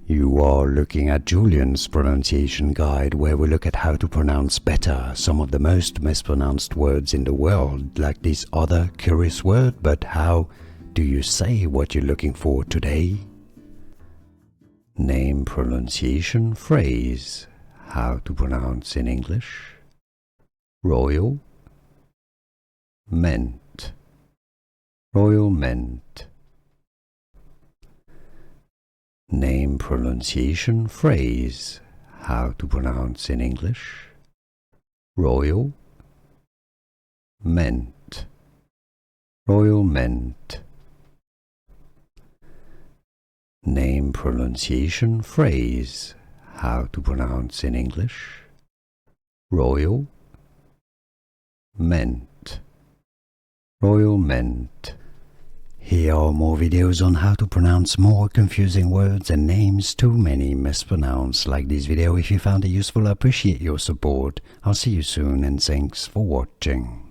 You are looking at Julian's pronunciation guide, where we look at how to pronounce better some of the most mispronounced words in the world, like this other curious word. But how do you say what you're looking for today? Name, pronunciation, phrase. How to pronounce in English. Royal, mint. Royal mint. Name, pronunciation, phrase. How to pronounce in English. Royal, mint. Royal mint. Name, pronunciation, phrase. How to pronounce in English. Royal, mint. Royal mint. Here are more videos on how to pronounce more confusing words and names too many mispronounced. Like this video if you found it useful. I appreciate your support. I'll see you soon and thanks for watching.